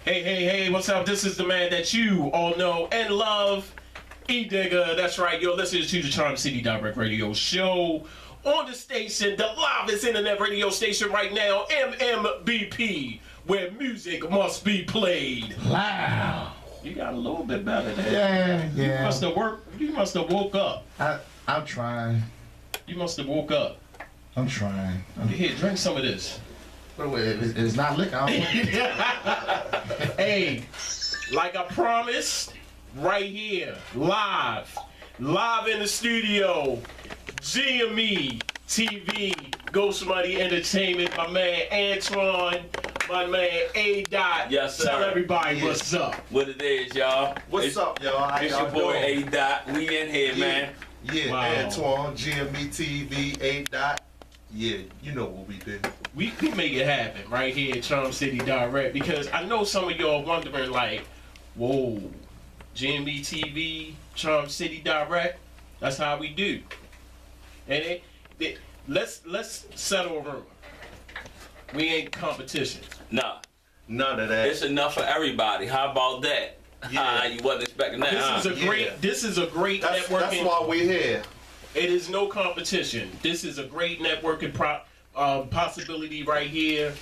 Hey, what's up? This is the man that you all know and love, E-Digger. That's right, you're listening to the Charm City Direct Radio Show on the station, the livest internet radio station right now, MMBP, where music must be played. Wow. You got a little bit better there. Yeah. You must have woke up. I'm trying. You must have woke up. I'm trying. Here, drink some of this. Wait, it's not liquor. Hey, like I promised, right here, live in the studio, GME TV, Ghost Money Entertainment, my man Antoine, my man A. Dot. Yes, sir. Tell everybody what's up. What it is, y'all. What's up, y'all? How It's y'all your boy doing? A. Dot. We in here, man. Yeah, Wow. Antoine, GME TV, A. Dot. Yeah, you know what we do. We make it happen right here at Charm City Direct, because I know some of y'all wondering like, whoa, GME TV, Charm City Direct, that's how we do. And let's settle a rumor. We ain't competition. Nah, None of that. it's enough for everybody. How about that? Yeah. You wasn't expecting that, This is a great That's networking. why we're here. It is no competition. This is a great networking possibility right here.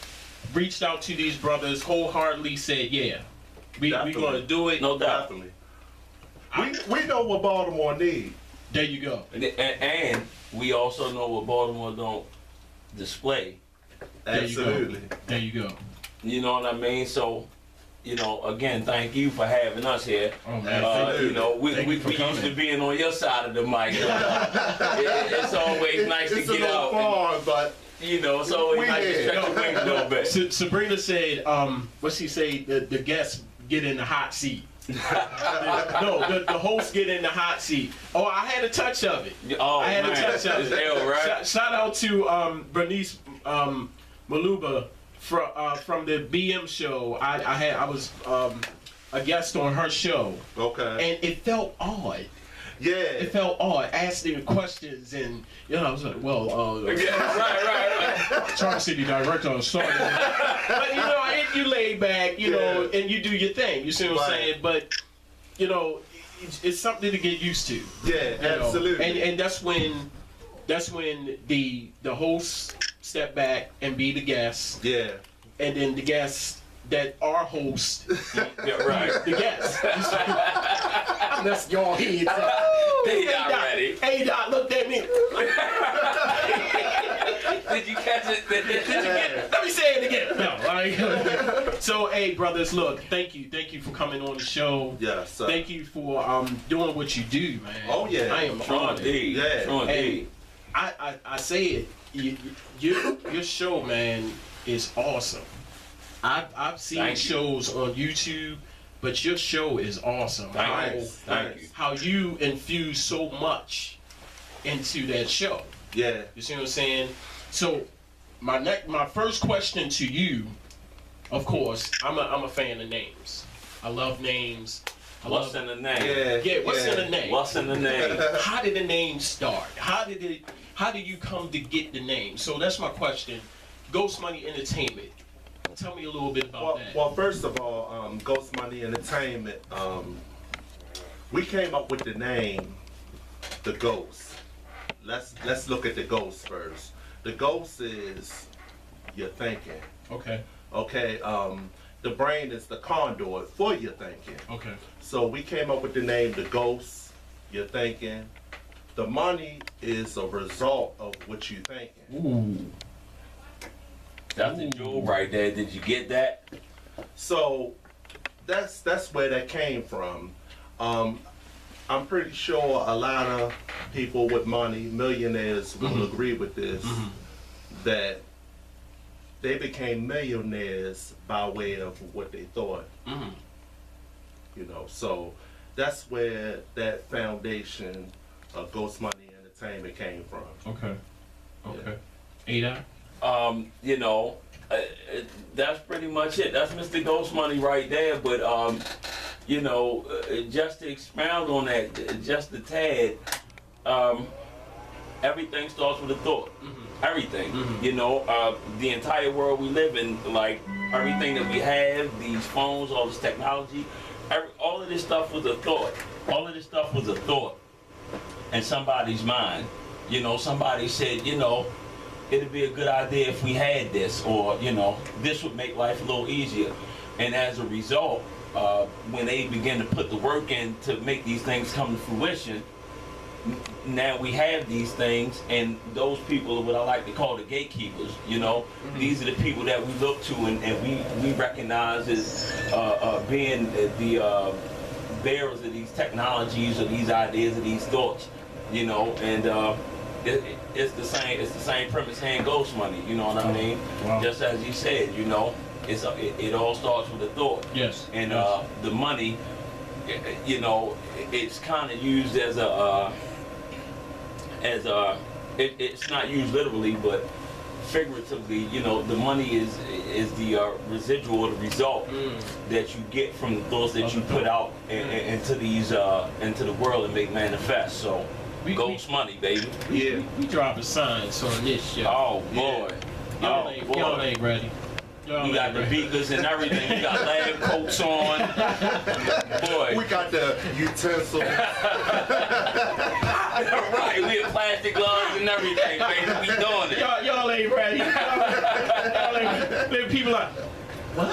Reached out to these brothers, wholeheartedly said, yeah, we gonna do it. No doubt. Definitely. We know what Baltimore need. There you go. And we also know what Baltimore don't display. There you go. Absolutely. There you go. You know what I mean? So, again, thank you for having us here. Oh man, We Thank you for used coming. to being on your side of the mic. It's always nice It's to a get little out. far, but It's always We nice to here. stretch your wings a little bit. Sabrina said, what's she say? The guests get in the hot seat. No, the hosts get in the hot seat. Oh, I had a touch of it. Oh, I had man. a touch of It's it. ill, right? Shout out to Bernice Maluba from the BM show. I was a guest on her show, okay. and it felt odd. Yeah. It felt odd asking questions, and I was like, well, right. Charm City Director started. But you laid back, and you do your thing. You see what I'm Right. saying? But it's something to get used to. Yeah, you know? absolutely. And that's when the hosts step back and be the guests, Yeah. and then the guests that are hosts, Yeah, right. the guests. That's your head. They not ready. Hey, Doc looked at me. Did you catch it? Did you get it? Let me say it again. No, so, hey, brothers, look, thank you for coming on the show. Yes, sir. Thank you for doing what you do, man. Oh, yeah. I am Sean honored. D. Yeah. Sean D. Hey, I say it. Your show, man, is awesome. I've seen Thank you. shows on YouTube, but your show is awesome. Thank you. How you infuse so much into that show. Yeah. You see what I'm saying? So my first question to you, of course, I'm a fan of names. I love names. What's in the name? Yeah. What's in the name? What's in the name? How did the name start? How did you come to get the name? So that's my question. Ghost Money Entertainment. Tell me a little bit about that. Well, first of all, Ghost Money Entertainment, we came up with the name, The Ghost. Let's look at the Ghost first. The Ghost is your thinking. Okay. Okay. The brain is the conduit for your thinking. Okay. So we came up with the name, The Ghost, your thinking. The money is a result of what you thinking. Ooh. That's the jewel right there. Did you get that? So that's where that came from. I'm pretty sure a lot of people with money, millionaires, will agree with this, that they became millionaires by way of what they thought. So that's where that foundation of Ghost Money Entertainment came from. Okay. Ada? That's pretty much it. That's Mr. Ghost Money right there. But just to expound on that, just a tad, everything starts with a thought. Everything. Mhm. You know, the entire world we live in, like everything that we have, these phones, all this technology, all of this stuff was a thought. All of this stuff was a thought in somebody's mind. You know, somebody said, you know, it'd be a good idea if we had this, or, you know, this would make life a little easier. And as a result, when they begin to put the work in to make these things come to fruition, now we have these things, and those people are what I like to call the gatekeepers. You know, these are the people that we look to, and we recognize as being the bearers of these technologies, or these ideas, or these thoughts. You know, and it's the same premise saying ghost money. You know what I mean? Wow. Just as you said, you know, it all starts with a thought. Yes. And yes. the money, you know, it's kind of used as it's not used literally, but figuratively. You know, the money is the residual, or the result that you get from the thoughts that you put out into the world and make manifest. So, ghost money, baby. Yeah. We dropping signs on this show. Oh boy. Y'all Oh ain't boy. ready. Y'all We got ain't the ready. beakers and everything. We got lab coats on. Boy. We got the utensils. Right, we have plastic gloves and everything, baby. We doing it. Y'all ain't ready. Y'all ain't ready. People like, what?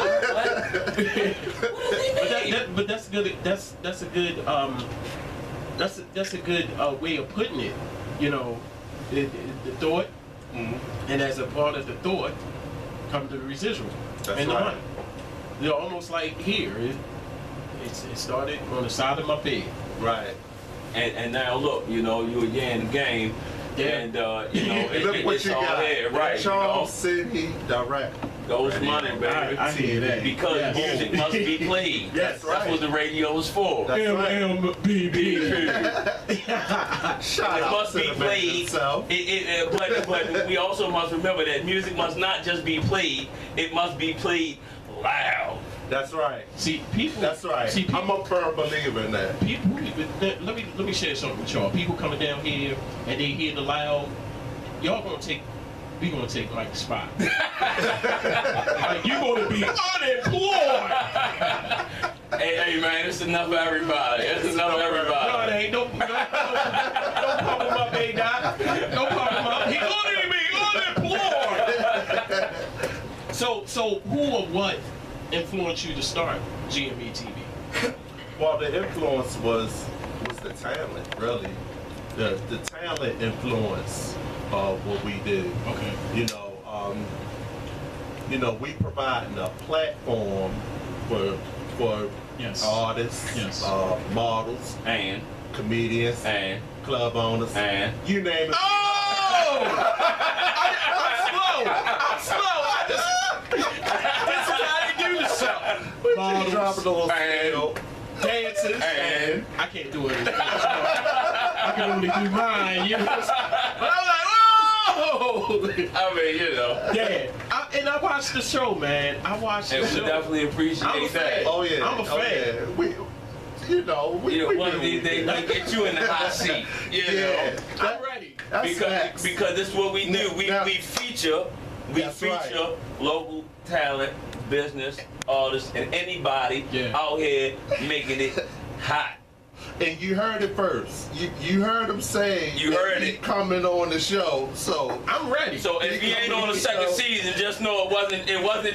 But that's good. That's a good that's a good way of putting it. You know, the thought, and as a part of the thought, come to the residual That's and the right. money. They're almost like here. It started on the side of my bed. Right. And now look, you know, you again in the game, Yeah. and you know, Look what it's you all got. here, right? Charles City Direct. Ghost money, baby. I hear that. Because Yes. music must be played. That's right. That's what the radio is for. That's right. MMBB. Shout It out must to be the man played. himself. But we also must remember that music must not just be played; it must be played loud. That's right. See, people. That's right. See, people, I'm a firm believer in that. people. Let me share something with y'all. People coming down here and they hear the loud. Y'all gonna take. We gonna take Mike's spot. Like, you gonna be unemployed. Hey man, it's enough for everybody. It's enough for No, it everybody. ain't. Don't pump him up, big doc. Don't pump him up. He gonna be unemployed. So who or what influenced you to start GME TV? Well, the influence was the talent, really. The talent influence of what we do. Okay. You know, we providing a platform for Yes. artists, Yes. And models, comedians, club owners, you name it. Oh! I'm slow. This is how you do the show. Models, Drop it a little And- scale. dances, And- I can't do it. I can only do mine. You know? But I'm like, oh! I mean, you know, Yeah. And I watched the show, man. I watched and the we show. definitely appreciate I'm a that. fan. Oh yeah, I'm a oh, fan. yeah. We One of these days, we get you in the hot seat. You Yeah, know, I'm ready. that's facts. because this is what we do. Now- We feature That's right. local talent, business, artists, and anybody Yeah. out here making it hot. And you heard it first. You heard him say You that heard he it. coming on the show. So I'm ready. So if you ain't on the second season, just know it wasn't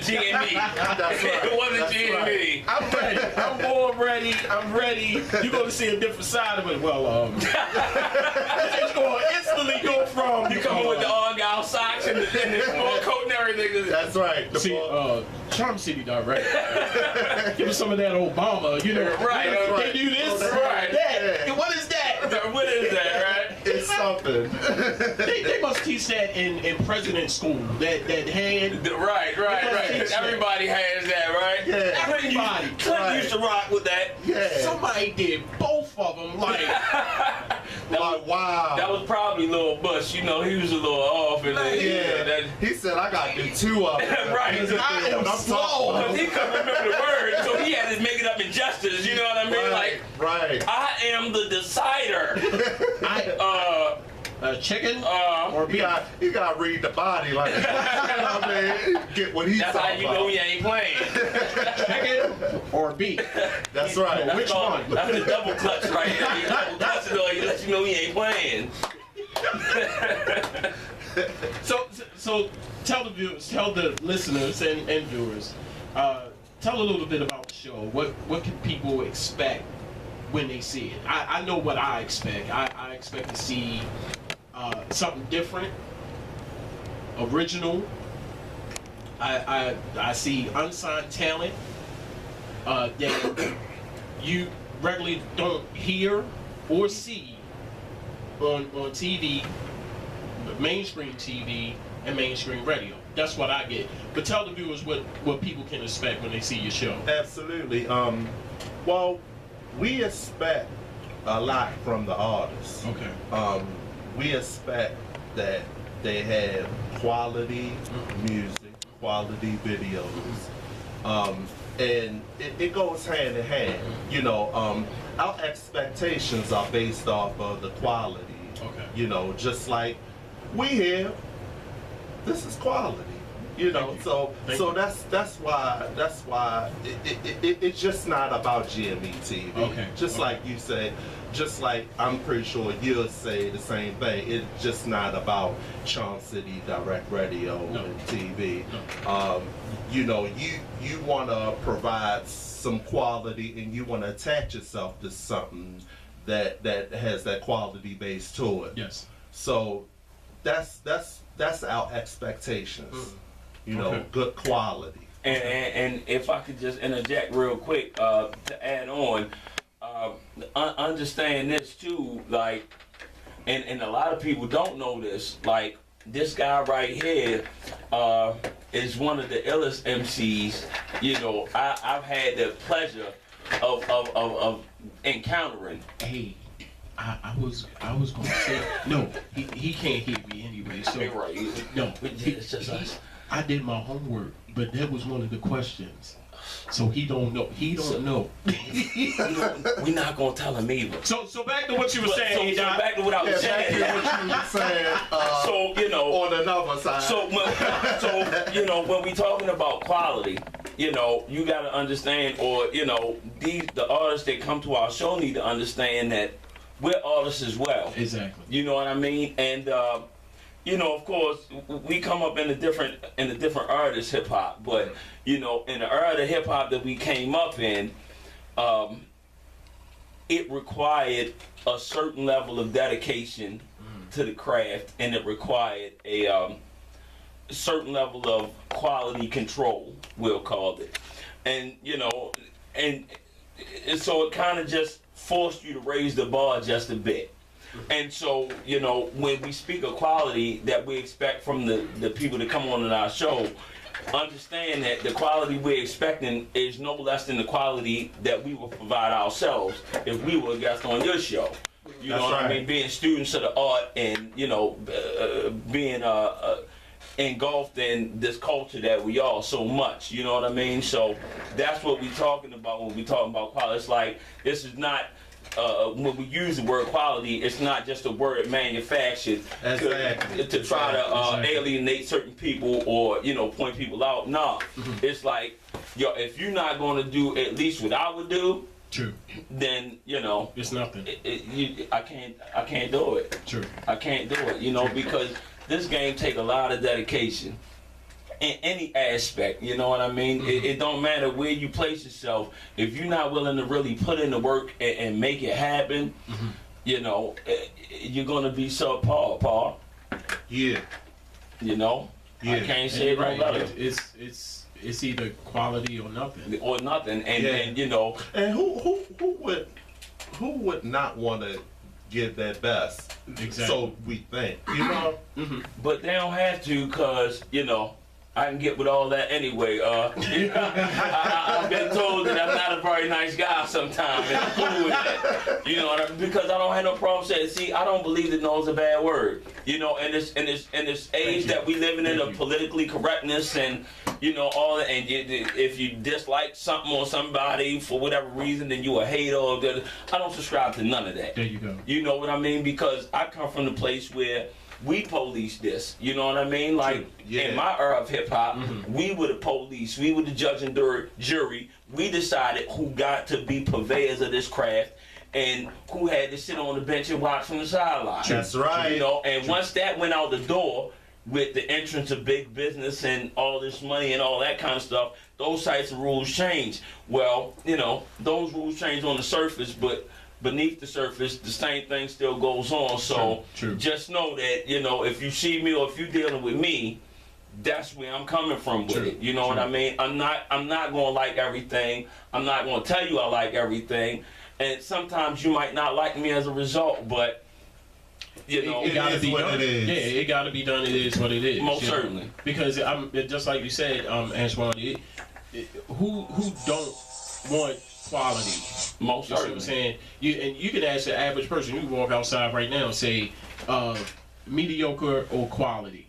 GME. That's right. It wasn't That's GME. right. I'm ready. I'm born ready. I'm ready. You're gonna see a different side of it. Well, it's gonna instantly go from You coming with the Argyle socks and the sport coat and everything. that's right. The See, ball- Charm City Direct. Give me some of that Obama. You know, Right, They right. do this. Right. That. And what is that? What is that, right? it's something. They must teach that in president school. That hand. Right. Everybody has that, right? Yeah. Everybody. Clinton used to rock with that. Yeah. Somebody did both of them. Like, Like, wow. That was probably Lil Bush. You know, he was a little off. And yeah. He said I got to do two of them. Right. I am slow. Because he couldn't remember the words, so he had to make it up in justice. You know what I mean? Right. Like, Right. I am the decider. Chicken or beef? You got to read the body like, you know what I mean? Get what he's That's how talking you about. know he ain't playing. Chicken or beef? That's right. That's Which called- one? That's the double clutch right there. He double clutching on you, let you know he ain't playing. So tell the viewers, tell the listeners and viewers, tell a little bit about the show. What can people expect when they see it? I know what I expect. I expect to see something different, original. I see unsigned talent that you regularly don't hear or see on TV, mainstream TV and mainstream radio. That's what I get. But tell the viewers what people can expect when they see your show. Absolutely. Well, we expect a lot from the artists. Okay. We expect that they have quality music, quality videos, and it goes hand in hand. You know, our expectations are based off of the quality. Okay. You know, just like we here, this is quality. You know, so that's why it's just not about GME TV. Okay. Just like you said, just like I'm pretty sure you'll say the same thing. It's just not about Charm City Direct Radio and TV. No. You know, you want to provide some quality and you want to attach yourself to something that has that quality base to it. Yes. So that's our expectations. You know, Okay. good quality. And if I could just interject real quick to add on, understand this too, like, and a lot of people don't know this, like, this guy right here is one of the illest MCs, you know, I've had the pleasure of encountering. Hey, I was gonna say no. He can't hear me anyway. So Right. no. It's just us. I did my homework, but that was one of the questions. So he don't know. He don't know. We're not gonna tell him either. So back to what you were saying. So back to what I was Back saying. to what you were saying. So you know, On another side. so you know, when we talking about quality, you know, you got to understand, or you know, the artists that come to our show need to understand that we're artists as well. Exactly. You know what I mean? And you know, of course, we come up in a different artist hip hop, but you know, in the era of hip hop that we came up in, it required a certain level of dedication to the craft, and it required a certain level of quality control, we'll call it. And you know, and so it kind of just forced you to raise the bar just a bit. And so, you know, when we speak of quality that we expect from the people that come on in our show, understand that the quality we're expecting is no less than the quality that we will provide ourselves if we were a guest on your show. You know what I mean? Being students of the art and, you know, being engulfed in this culture that we are so much. You know what I mean? So that's what we're talking about when we talking about quality. It's like, this is not... when we use the word quality, it's not just a word manufactured to try to alienate certain people or, you know, point people out. No, it's like, yo, if you're not going to do at least what I would do, True. then you know It's nothing. I can't do it. True. I can't do it. You know, because this game take a lot of dedication. In any aspect, you know what I mean? It don't matter where you place yourself. If you're not willing to really put in the work and make it happen, you know, you're gonna be subpar, Paul. Yeah. You know, Yeah. I can't say it no better. It's either quality or nothing. Or nothing, and Yeah. and you know, And who would not want to give their best? Exactly. So we think, you know. but they don't have to, cause you know, I can get with all that anyway. I've been told that I'm not a very nice guy sometimes, and I'm cool with that. You know, because I don't have no problem saying. See, I don't believe that no is a bad word. You know, in this age that we living in of politically correctness and all that, and if you dislike something or somebody for whatever reason, then you a hater. I don't subscribe to none of that. There you go. You know what I mean? Because I come from the place where we police this. You know what I mean? Like in my era of hip hop, we were the police, we were the judge and jury. We decided who got to be purveyors of this craft and who had to sit on the bench and watch from the sidelines. That's right. You know, and once that went out the door with the entrance of big business and all this money and all that kind of stuff, those types of rules changed. Well, those rules change on the surface, but beneath the surface, the same thing still goes on. So True. Just know that, if you see me or if you're dealing with me, that's where I'm coming from with it. You know what I mean? I'm not gonna like everything. I'm not gonna tell you I like everything. And sometimes you might not like me as a result, but it gotta be done. Yeah, it gotta be done. It is what it is. Most certainly. Because I'm just like you said, Antoine. Who don't want quality? Most You see what I'm certainly. saying? You can ask the average person. You can walk outside right now and say mediocre or quality.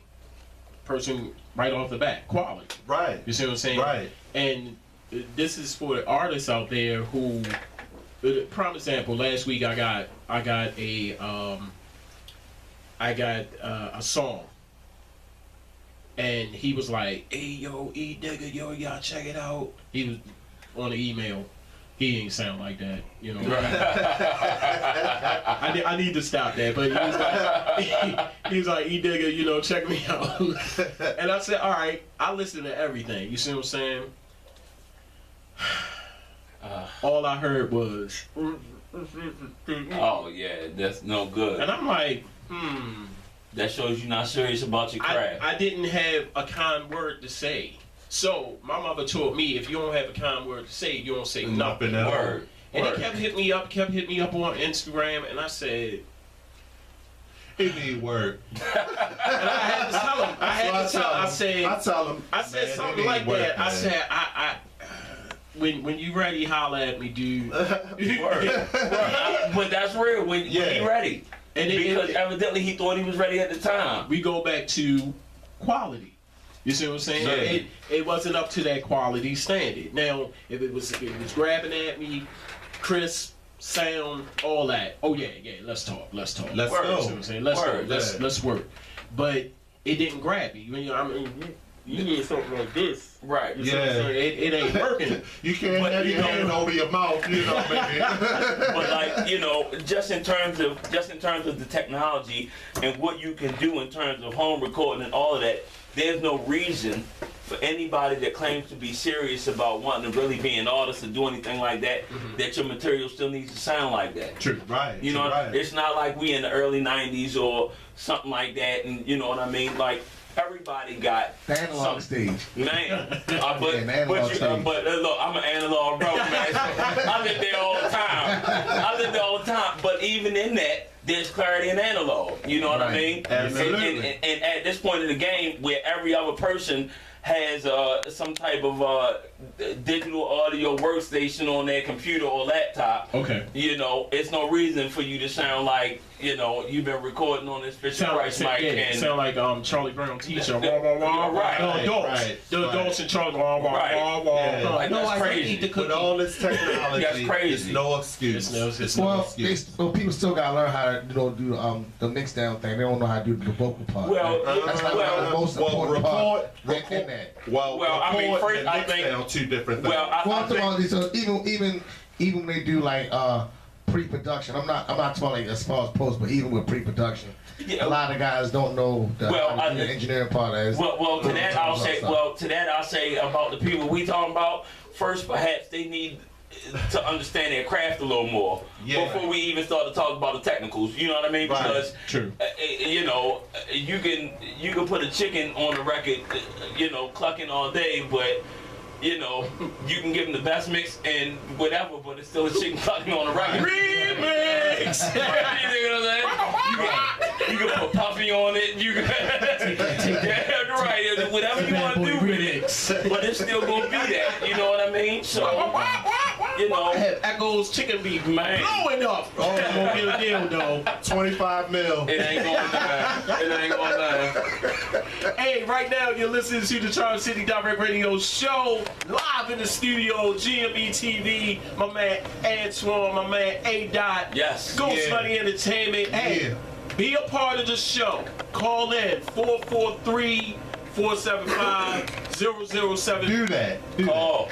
Person right off the bat, quality. Right. You see what I'm saying? Right. And this is for the artists out there who. Prime example. Last week I got a song, and he was like, "Hey yo, E Digga, yo, y'all check it out." He was on the email. He ain't sound like that, I need to stop that, but he was like, "E Digga, check me out." And I said, "All right, I listen to everything." You see what I'm saying? All I heard was, Oh yeah, that's no good. and I'm like, That shows you're not serious about your craft. I didn't have a kind word to say. So my mother told me, if you don't have a kind word to say, you don't say nothing. at all. Word. And Word. he kept hitting me up on Instagram, and I said, It need work. and I had to tell him. I said man, something it like need work, that. I man. said, when you ready, holla at me, dude. Word. But that's real when he ready. And Because evidently he thought he was ready at the time. we go back to quality. You see what I'm saying? It wasn't up to that quality standard. Now, if it was grabbing at me, crisp, sound, all that. Oh yeah, let's talk. Let's You go. see what I'm saying? Let's Word, go. yeah. Let's work. But it didn't grab me. You need something like this. Right. You see what I'm saying? It ain't working. You can't But, have your hand over your mouth, baby. But like, just in terms of the technology and what you can do in terms of home recording and all of that, there's no reason for anybody that claims to be serious about wanting to really be an artist or do anything like that, that your material still needs to sound like that. True. Right. You know, right. it's not like we in the early 90s or something like that, and you know what I mean? Like, everybody got The analog stage. Man, Yeah, an analog stage. but look, I'm an analog bro, man. I live there all the time. But even in that, there's clarity in analog. You know what I mean? Absolutely. And at this point in the game, where every other person has some type of digital audio workstation on their computer or laptop, Okay. it's no reason for you to sound like, you've been recording on this Fisher Price mic and sound like Charlie Brown teacher. Wah, wah, wah. Right, No, right, adults. right, The adults and Charlie. Wah, wah, Right. wah, wah. Yeah. Like, No, that's I crazy. eat the With cookie. all this technology, That's crazy. it's no excuse. It's no Well, excuse. people still gotta learn how to do the mix down thing. They don't know how to do the vocal part. Well, That's like well, the most important part in that. Well, I mean, record first, and I mix think- down two different things. well, I Well, I'm think, talking about these, even when they do like pre-production. I'm not talking about like as far as post, but even with pre-production, Yeah. a lot of guys don't know Well, how to do the engineering part. well, to that I'll say about the people we talking about. First, perhaps they need to understand their craft a little more before we even start to talk about the technicals. You know what I mean? Right. Because True. you can put a chicken on the record, clucking all day, but you can give them the best mix and whatever, but it's still a chicken clucking on the record. Remix. You know what I'm saying? You can put Puffy on it. You can, yeah, right. whatever you want to do with it, but it's still gonna be that. You know what I mean? So, you know, Echoes chicken beef, man. blowing up. Oh, I'm gonna get a deal though. 25 mil. It ain't going down. It ain't going down. Hey, right now you're listening to the Charm City Direct Radio Show, live in the studio, GME TV. My man Antoine, my man A. Dot, Yes. Ghost Yeah. Money Entertainment. Hey, be a part of the show. Call in 443-475-0072. Do that. Do that. Call.